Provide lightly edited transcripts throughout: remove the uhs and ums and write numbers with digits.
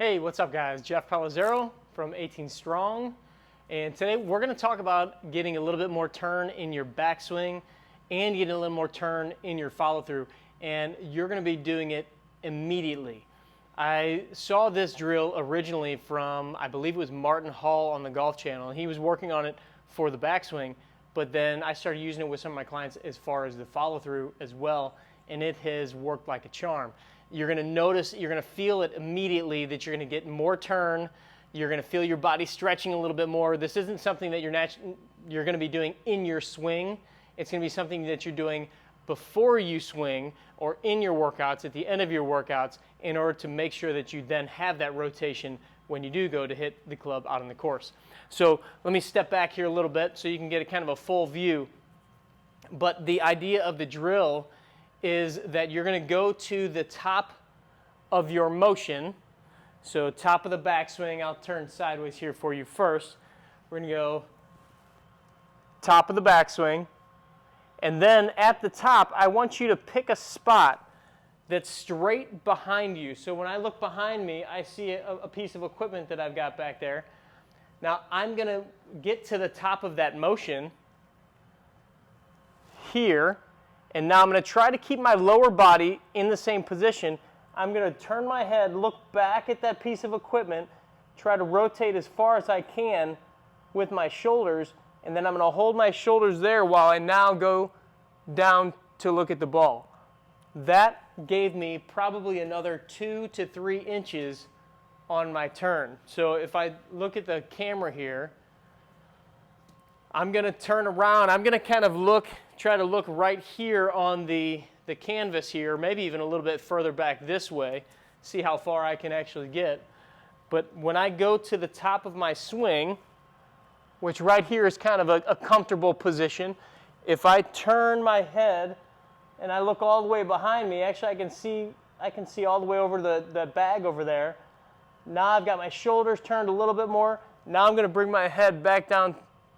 Hey, what's up guys? Jeff Palazzaro from 18 Strong, and today we're going to talk about getting a little bit more turn in your backswing and getting a little more turn in your follow through, and you're going to be doing it immediately. I saw this drill originally from, I believe it was Martin Hall on the Golf Channel. He was working on it for the backswing, but then I started using it with some of my clients as far as the follow through as well, and it has worked like a charm. You're going to notice, you're going to feel it immediately that you're going to get more turn. You're going to feel your body stretching a little bit more. This isn't something that you're going to be doing in your swing. It's going to be something that you're doing before you swing or in your workouts, at the end of your workouts, in order to make sure that you then have that rotation when you do go to hit the club out on the course. So let me step back here a little bit so you can get a kind of a full view. But the idea of the drill is that you're going to go to the top of your motion. So top of the backswing, I'll turn sideways here for you first. We're going to go top of the backswing. And then at the top, I want you to pick a spot that's straight behind you. So when I look behind me, I see a piece of equipment that I've got back there. Now I'm going to get to the top of that motion here. And now I'm going to try to keep my lower body in the same position. I'm going to turn my head, look back at that piece of equipment, try to rotate as far as I can with my shoulders, and then I'm going to hold my shoulders there while I now go down to look at the ball. That gave me probably another 2 to 3 inches on my turn. So if I look at the camera here, I'm going to turn around. I'm going to kind of try to look right here on the canvas here, maybe even a little bit further back this way, see how far I can actually get. But when I go to the top of my swing, which right here is kind of a comfortable position, if I turn my head and I look all the way behind me, actually I can see all the way over the bag over there. Now I've got my shoulders turned a little bit more. Now I'm going to bring my head back down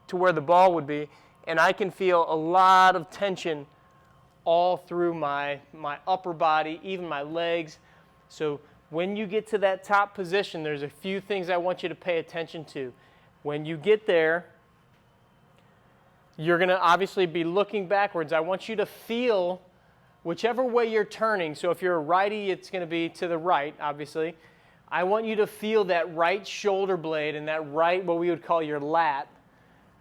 to where the ball would be, and I can feel a lot of tension all through my upper body, even my legs. So when you get to that top position, there's a few things I want you to pay attention to. When you get there, you're going to obviously be looking backwards. I want you to feel whichever way you're turning. So if you're a righty, it's going to be to the right, obviously. I want you to feel that right shoulder blade and that right, what we would call your lat.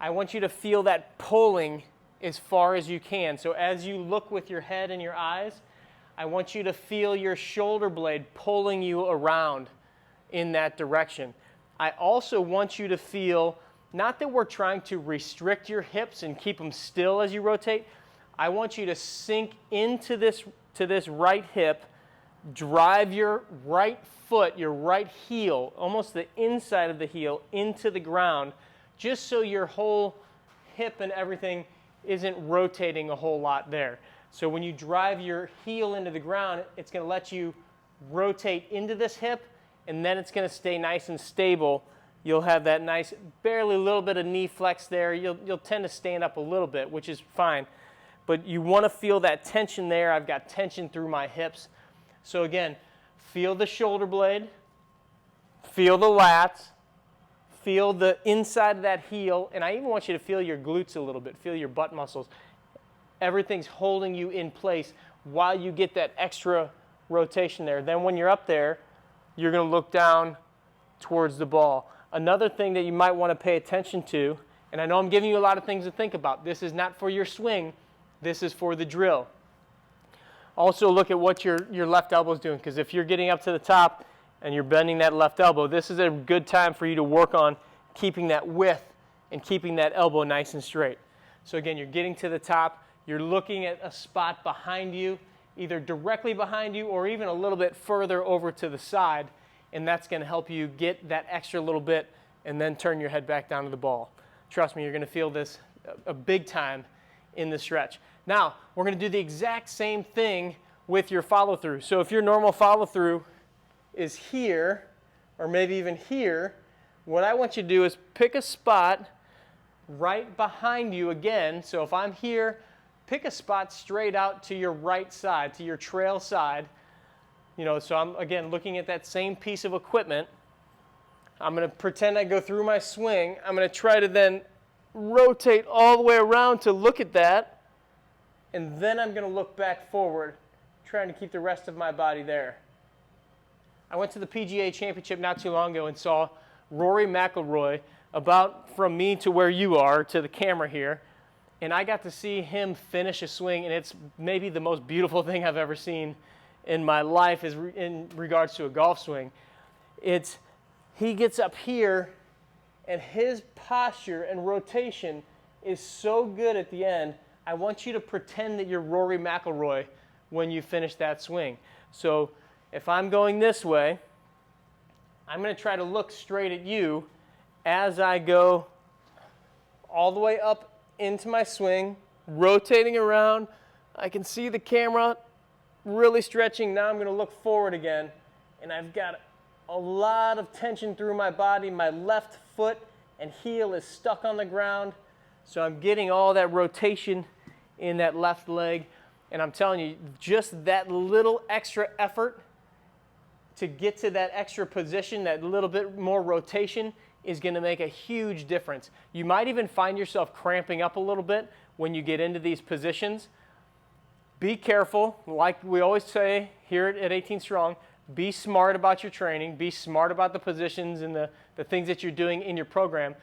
I want you to feel that pulling as far as you can. So as you look with your head and your eyes, I want you to feel your shoulder blade pulling you around in that direction. I also want you to feel, not that we're trying to restrict your hips and keep them still as you rotate, I want you to sink into this right hip, drive your right foot, your right heel, almost the inside of the heel, into the ground, just so your whole hip and everything isn't rotating a whole lot there. So when you drive your heel into the ground, it's going to let you rotate into this hip, and then it's going to stay nice and stable. You'll have that nice, barely a little bit of knee flex there. You'll tend to stand up a little bit, which is fine. But you want to feel that tension there. I've got tension through my hips. So again, feel the shoulder blade, feel the lats, feel the inside of that heel, and I even want you to feel your glutes a little bit, feel your butt muscles. Everything's holding you in place while you get that extra rotation there. Then when you're up there, you're going to look down towards the ball. Another thing that you might want to pay attention to, and I know I'm giving you a lot of things to think about. This is not for your swing. This is for the drill. Also look at what your left elbow is doing, because if you're getting up to the top and you're bending that left elbow, this is a good time for you to work on keeping that width and keeping that elbow nice and straight. So again, you're getting to the top, you're looking at a spot behind you, either directly behind you or even a little bit further over to the side, and that's going to help you get that extra little bit and then turn your head back down to the ball. Trust me, you're going to feel this a big time in the stretch. Now, we're going to do the exact same thing with your follow through. So if your normal follow through is here, or maybe even here, what I want you to do is pick a spot right behind you again. So if I'm here, pick a spot straight out to your right side, to your trail side. You know, so I'm, again, looking at that same piece of equipment. I'm going to pretend I go through my swing. I'm going to try to then rotate all the way around to look at that. And then I'm going to look back forward, trying to keep the rest of my body there. I went to the PGA Championship not too long ago and saw Rory McIlroy about from me to where you are, to the camera here. And I got to see him finish a swing, and it's maybe the most beautiful thing I've ever seen in my life is in regards to a golf swing. He gets up here, and his posture and rotation is so good at the end. I want you to pretend that you're Rory McIlroy when you finish that swing. So if I'm going this way, I'm going to try to look straight at you as I go all the way up into my swing, rotating around. I can see the camera really stretching. Now I'm going to look forward again, and I've got a lot of tension through my body. My left foot and heel is stuck on the ground, so I'm getting all that rotation in that left leg. And I'm telling you, just that little extra effort to get to that extra position, that little bit more rotation, is going to make a huge difference. You might even find yourself cramping up a little bit when you get into these positions. Be careful, like we always say here at 18 Strong, be smart about your training, be smart about the positions and the things that you're doing in your program.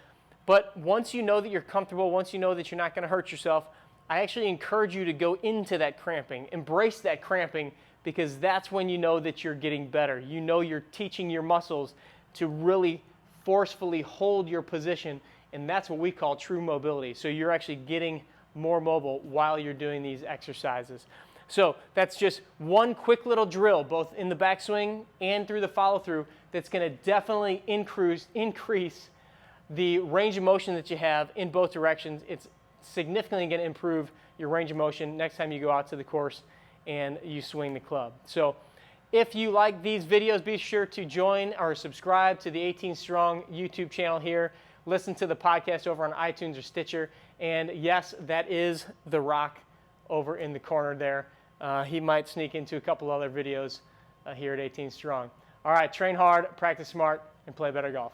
But once you know that you're comfortable, once you know that you're not going to hurt yourself, I actually encourage you to go into that cramping, embrace that cramping, because that's when you know that you're getting better. You know you're teaching your muscles to really forcefully hold your position, and that's what we call true mobility. So you're actually getting more mobile while you're doing these exercises. So that's just one quick little drill, both in the backswing and through the follow-through, that's going to definitely increase the range of motion that you have in both directions. It's significantly going to improve your range of motion next time you go out to the course and you swing the club. So if you like these videos, be sure to join or subscribe to the 18 Strong YouTube channel here. Listen to the podcast over on iTunes or Stitcher. And yes, that is The Rock over in the corner there. He might sneak into a couple other videos here at 18 Strong. All right, train hard, practice smart, and play better golf.